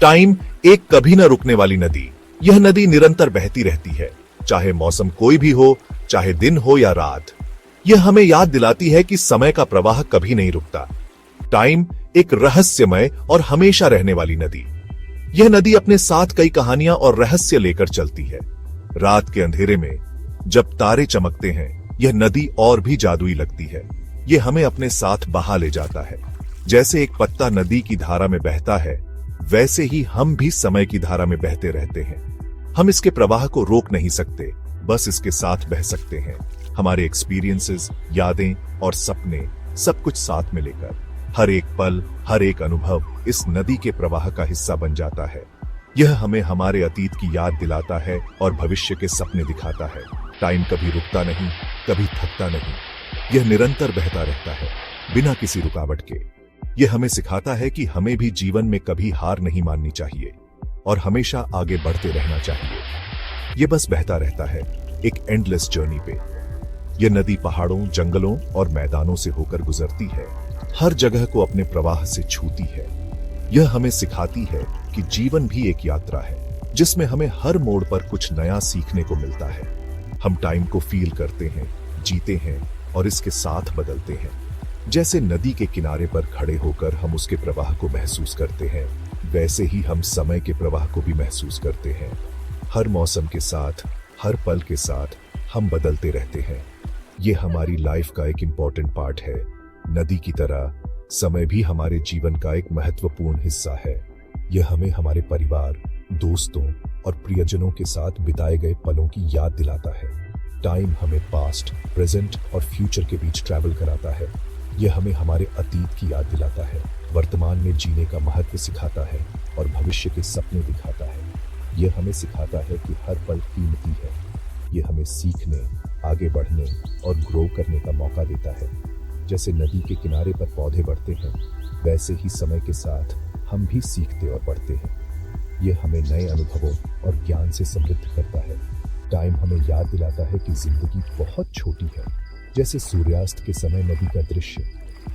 Time एक कभी न रुकने वाली नदी। यह नदी निरंतर बहती रहती है, चाहे मौसम कोई भी हो, चाहे दिन हो या रात। यह हमें याद दिलाती है कि समय का प्रवाह कभी नहीं रुकता। टाइम एक रहस्यमय और हमेशा रहने वाली नदी। यह नदी अपने साथ कई कहानियां और रहस्य लेकर चलती है। रात के अंधेरे में जब तारे चमकते हैं, यह नदी और भी जादुई लगती है। यह हमें अपने साथ बहा ले जाता है। जैसे एक पत्ता नदी की धारा में बहता है, वैसे ही हम भी समय की धारा में बहते रहते हैं। हम इसके प्रवाह को रोक नहीं सकते, बस इसके साथ बह सकते हैं। हमारे एक्सपीरियंसेस, यादें और सपने, सब कुछ साथ में लेकर हर एक पल, हर एक अनुभव इस नदी के प्रवाह का हिस्सा बन जाता है। यह हमें हमारे अतीत की याद दिलाता है और भविष्य के सपने दिखाता है। टाइम कभी रुकता नहीं, कभी थकता नहीं। यह निरंतर बहता रहता है, बिना किसी रुकावट के। यह हमें सिखाता है कि हमें भी जीवन में कभी हार नहीं माननी चाहिए और हमेशा आगे बढ़ते रहना चाहिए। यह बस बहता रहता है, एक एंडलेस जर्नी पे। यह नदी पहाड़ों, जंगलों और मैदानों से होकर गुजरती है, हर जगह को अपने प्रवाह से छूती है। यह हमें सिखाती है कि जीवन भी एक यात्रा है, जिसमें हमें हर मोड़ पर कुछ नया सीखने को मिलता है। हम टाइम को फील करते हैं, जीते हैं और इसके साथ बदलते हैं। जैसे नदी के किनारे पर खड़े होकर हम उसके प्रवाह को महसूस करते हैं, वैसे ही हम समय के प्रवाह को भी महसूस करते हैं। हर मौसम के साथ, हर पल के साथ हम बदलते रहते हैं। यह हमारी लाइफ का एक इम्पॉर्टेंट पार्ट है। नदी की तरह समय भी हमारे जीवन का एक महत्वपूर्ण हिस्सा है। यह हमें हमारे परिवार, दोस्तों और प्रियजनों के साथ बिताए गए पलों की याद दिलाता है। टाइम हमें पास्ट, प्रेजेंट और फ्यूचर के बीच ट्रैवल कराता है। यह हमें हमारे अतीत की याद दिलाता है, वर्तमान में जीने का महत्व सिखाता है और भविष्य के सपने दिखाता है। यह हमें सिखाता है कि हर पल कीमती है। यह हमें सीखने, आगे बढ़ने और ग्रो करने का मौका देता है। जैसे नदी के किनारे पर पौधे बढ़ते हैं, वैसे ही समय के साथ हम भी सीखते और बढ़ते हैं। यह हमें नए अनुभवों और ज्ञान से समृद्ध करता है। टाइम हमें याद दिलाता है कि जिंदगी बहुत छोटी है। जैसे सूर्यास्त के समय नदी का दृश्य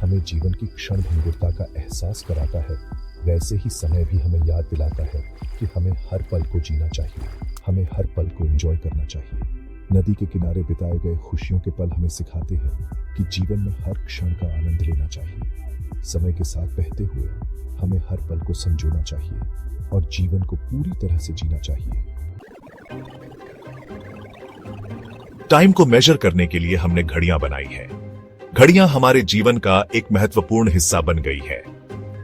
हमें जीवन की क्षण भंगुरता का एहसास कराता है, वैसे ही समय भी हमें याद दिलाता है कि हमें हर पल को जीना चाहिए, हमें हर पल को एंजॉय करना चाहिए। नदी के किनारे बिताए गए खुशियों के पल हमें सिखाते हैं कि जीवन में हर क्षण का आनंद लेना चाहिए। समय के साथ बहते हुए हमें हर पल को संजोना चाहिए और जीवन को पूरी तरह से जीना चाहिए। टाइम को मेजर करने के लिए हमने घड़ियां बनाई है। घड़ियां हमारे जीवन का एक महत्वपूर्ण हिस्सा बन गई है।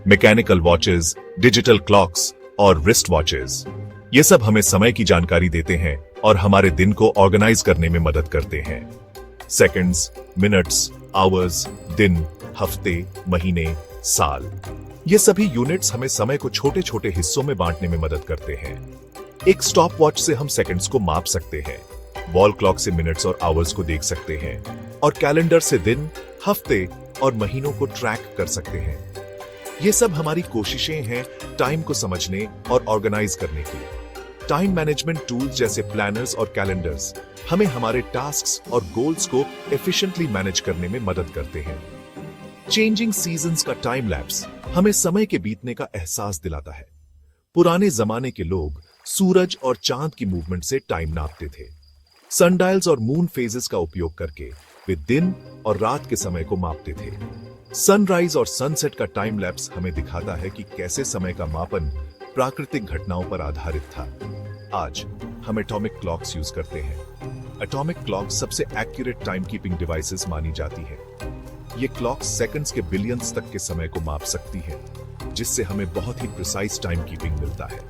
मैकेनिकल वॉचेस, डिजिटल क्लॉक्स और रिस्ट वॉचेस, ये सब हमें समय की जानकारी देते हैं और हमारे दिन को ऑर्गेनाइज करने में मदद करते हैं। सेकंड्स, मिनट्स, आवर्स, दिन, हफ्ते, महीने, साल, ये सभी यूनिट्स हमें समय को छोटे छोटे हिस्सों में बांटने में मदद करते हैं। एक स्टॉप वॉच से हम सेकंड्स को माप सकते हैं, वॉल क्लॉक से मिनट्स और आवर्स को देख सकते हैं और कैलेंडर से दिन, हफ्ते और महीनों को ट्रैक कर सकते हैं। ये सब हमारी कोशिशें हैं टाइम को समझने और ऑर्गेनाइज करने की। टाइम मैनेजमेंट टूल्स जैसे प्लानर्स और कैलेंडर्स हमें हमारे टास्क्स और गोल्स को एफिशिएंटली मैनेज करने में मदद करते हैं। चेंजिंग सीजन्स का टाइम लैप्स हमें समय के बीतने का एहसास दिलाता है। पुराने जमाने के लोग सूरज और चांद की मूवमेंट से टाइम नापते थे। सनडायल्स और मून फेजेस का उपयोग करके वे दिन और रात के समय को मापते थे। सनराइज और सनसेट का टाइम लैप्स हमें दिखाता है कि कैसे समय का मापन प्राकृतिक घटनाओं पर आधारित था। आज हम एटॉमिक क्लॉक्स यूज करते हैं। एटॉमिक क्लॉक्स सबसे एक्यूरेट टाइम कीपिंग डिवाइसेस मानी जाती है। ये क्लॉक्स सेकंड्स के बिलियंस तक के समय को माप सकती है, जिससे हमें बहुत ही प्रिसाइज टाइम कीपिंग मिलता है।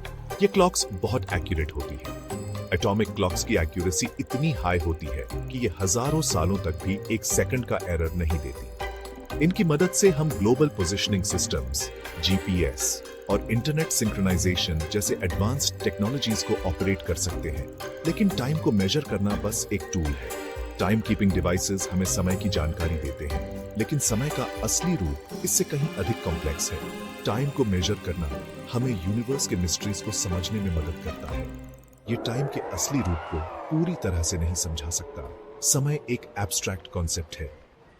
ये क्लॉक्स बहुत एक्यूरेट होती है। एटॉमिक क्लॉक्स की एक्यूरेसी इतनी हाई होती है कि ये हजारों सालों तक भी एक सेकंड का एरर नहीं देती। इनकी मदद से हम ग्लोबल पोजिशनिंग सिस्टम्स, जीपीएस और इंटरनेट सिंक्रोनाइजेशन जैसे एडवांस्ड टेक्नोलॉजीज को ऑपरेट कर सकते हैं। लेकिन टाइम को मेजर करना बस एक टूल है। टाइम कीपिंग डिवाइसेस हमें समय की जानकारी देते हैं, लेकिन समय का असली रूप इससे कहीं अधिक कॉम्प्लेक्स है। टाइम को मेजर करना हमें यूनिवर्स के मिस्ट्रीज को समझने में मदद करता है। ये टाइम के असली रूप को पूरी तरह से नहीं समझा सकता। समय एक एब्स्ट्रैक्ट कॉन्सेप्ट है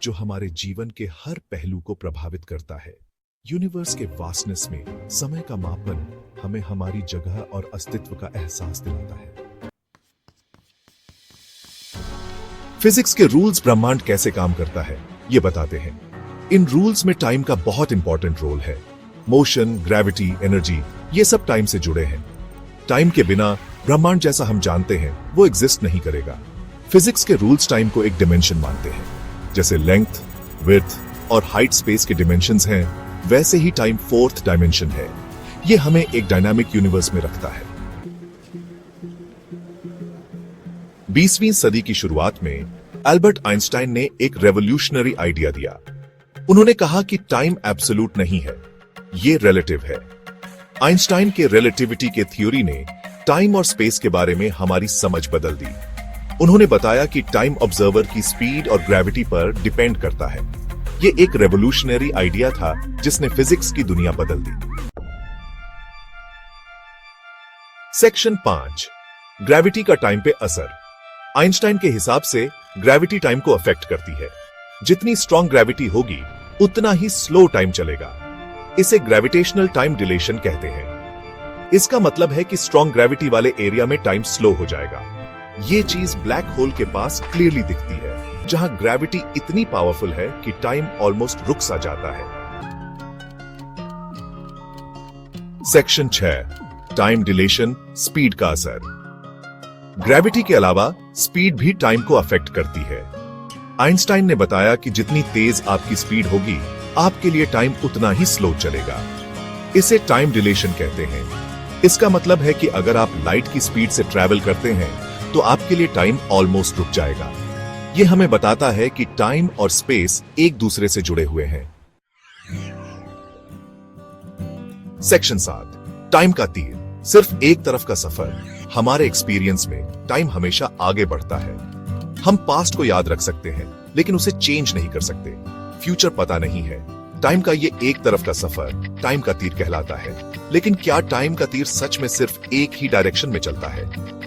जो हमारे जीवन के हर पहलू को प्रभावित करता है। यूनिवर्स के वास्टनेस में समय का मापन हमें हमारी जगह और अस्तित्व का एहसास दिलाता है। फिजिक्स के रूल्स ब्रह्मांड कैसे काम करता है, ये बताते हैं। इन रूल्स में टाइम का बहुत इंपॉर्टेंट रोल है। मोशन, ग्रेविटी, एनर्जी, ये सब टाइम से जुड़े हैं। टाइम के बिना ब्रह्मांड जैसा हम जानते हैं वो एग्जिस्ट नहीं करेगा। फिजिक्स के रूल्स टाइम को एक डिमेंशन मानते हैं। जैसे लेंथ, विड्थ और हाइट स्पेस के डिमेंशंस हैं, वैसे ही टाइम फोर्थ डायमेंशन है। ये हमें एक डायनामिक यूनिवर्स में रखता है। 20वीं सदी की शुरुआत में एल्बर्ट आइंस्टाइन ने एक रेवोल्यूशनरी आइडिया दिया। उन्होंने कहा कि टाइम एब्सोल्यूट नहीं है, ये रिलेटिव है। आइंस्टाइन के रिलेटिविटी के थ्योरी ने टाइम और स्पेस के बारे में हमारी समझ बदल दी। उन्होंने बताया कि टाइम ऑब्जर्वर की स्पीड और ग्रेविटी पर डिपेंड करता है। ये एक रेवोल्यूशनरी आइडिया था जिसने फिजिक्स की दुनिया बदल दी। सेक्शन 5, ग्रेविटी का टाइम पे असर। आइंस्टाइन के हिसाब से ग्रेविटी टाइम को अफेक्ट करती है। जितनी स्ट्रॉन्ग ग्रेविटी होगी उतना ही स्लो टाइम चलेगा। इसे ग्रेविटेशनल टाइम डिलेशन कहते हैं। इसका मतलब है कि स्ट्रॉन्ग ग्रेविटी वाले एरिया में टाइम स्लो हो जाएगा। ये चीज ब्लैक होल के पास क्लियरली दिखती है, जहां ग्रेविटी इतनी पावरफुल है कि टाइम ऑलमोस्ट रुक सा जाता है। सेक्शन 6, टाइम डिलेशन, स्पीड का असर। ग्रेविटी के अलावा स्पीड भी टाइम को अफेक्ट करती है। आइंस्टाइन ने बताया कि जितनी तेज आपकी स्पीड होगी, आपके लिए टाइम उतना ही स्लो चलेगा। इसे टाइम डिलेशन कहते हैं। इसका मतलब है कि अगर आप लाइट की स्पीड से ट्रैवल करते हैं तो आपके लिए टाइम ऑलमोस्ट रुक जाएगा। यह हमें बताता है कि टाइम और स्पेस एक दूसरे से जुड़े हुए हैं। सेक्शन 7, टाइम का तीर, सिर्फ एक तरफ का सफर। हमारे एक्सपीरियंस में टाइम हमेशा आगे बढ़ता है। हम पास्ट को याद रख सकते हैं, लेकिन उसे चेंज नहीं कर सकते। फ्यूचर पता नहीं है। टाइम का ये एक तरफ का सफर टाइम का तीर कहलाता है। लेकिन क्या टाइम का तीर सच में सिर्फ एक ही डायरेक्शन में चलता है?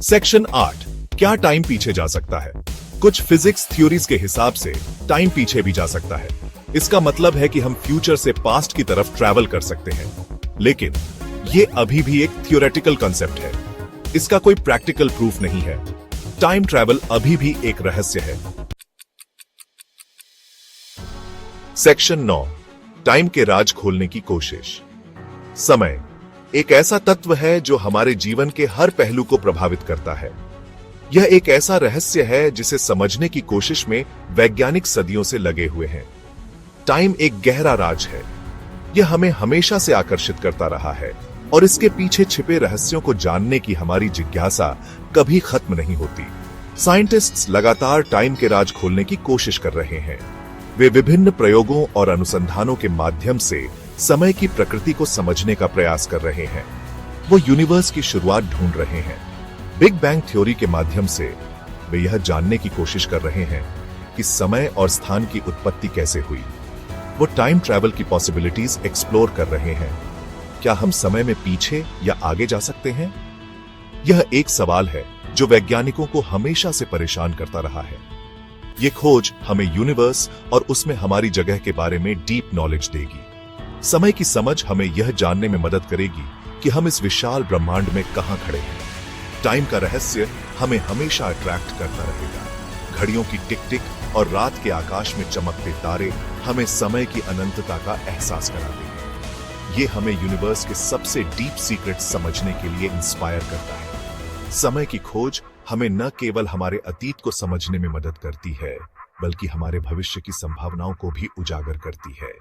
सेक्शन 8, क्या टाइम पीछे जा सकता है? कुछ फिजिक्स थ्योरीज के हिसाब से टाइम पीछे भी जा सकता है। इसका मतलब है कि हम फ्यूचर से पास्ट की तरफ ट्रैवल कर सकते हैं। लेकिन ये अभी भी एक थियोरेटिकल कॉन्सेप्ट है। इसका कोई प्रैक्टिकल प्रूफ नहीं है। टाइम ट्रैवल अभी भी एक रहस्य है। सेक्शन 9, टाइम के राज खोलने की कोशिश। समय एक ऐसा तत्व है जो हमारे जीवन के हर पहलू को प्रभावित करता है। यह एक ऐसा रहस्य है जिसे समझने की कोशिश में वैज्ञानिक सदियों से लगे हुए हैं। टाइम एक गहरा राज है। यह हमें हमेशा से आकर्षित करता रहा है और इसके पीछे छिपे रहस्यों को जानने की हमारी जिज्ञासा कभी खत्म नहीं होती। साइंटिस्ट्स लगातार टाइम के राज खोलने की कोशिश कर रहे हैं। वे विभिन्न प्रयोगों और अनुसंधानों के माध्यम से समय की प्रकृति को समझने का प्रयास कर रहे हैं। वो यूनिवर्स की शुरुआत ढूंढ रहे हैं। बिग बैंग थ्योरी के माध्यम से वे यह जानने की कोशिश कर रहे हैं कि समय और स्थान की उत्पत्ति कैसे हुई। वो टाइम ट्रैवल की पॉसिबिलिटीज एक्सप्लोर कर रहे हैं। क्या हम समय में पीछे या आगे जा सकते हैं? यह एक सवाल है जो वैज्ञानिकों को हमेशा से परेशान करता रहा है। ये खोज हमें यूनिवर्स और उसमें हमारी जगह के बारे में डीप नॉलेज देगी। समय की समझ हमें यह जानने में मदद करेगी कि हम इस विशाल ब्रह्मांड में कहां खड़े हैं। टाइम का रहस्य हमें हमेशा अट्रैक्ट करता रहेगा। घड़ियों की टिक टिक और रात के आकाश में चमकते तारे हमें समय की अनंतता का एहसास कराते हैं। ये हमें यूनिवर्स के सबसे डीप सीक्रेट समझने के लिए इंस्पायर करता है। समय की खोज हमें न केवल हमारे अतीत को समझने में मदद करती है, बल्कि हमारे भविष्य की संभावनाओं को भी उजागर करती है।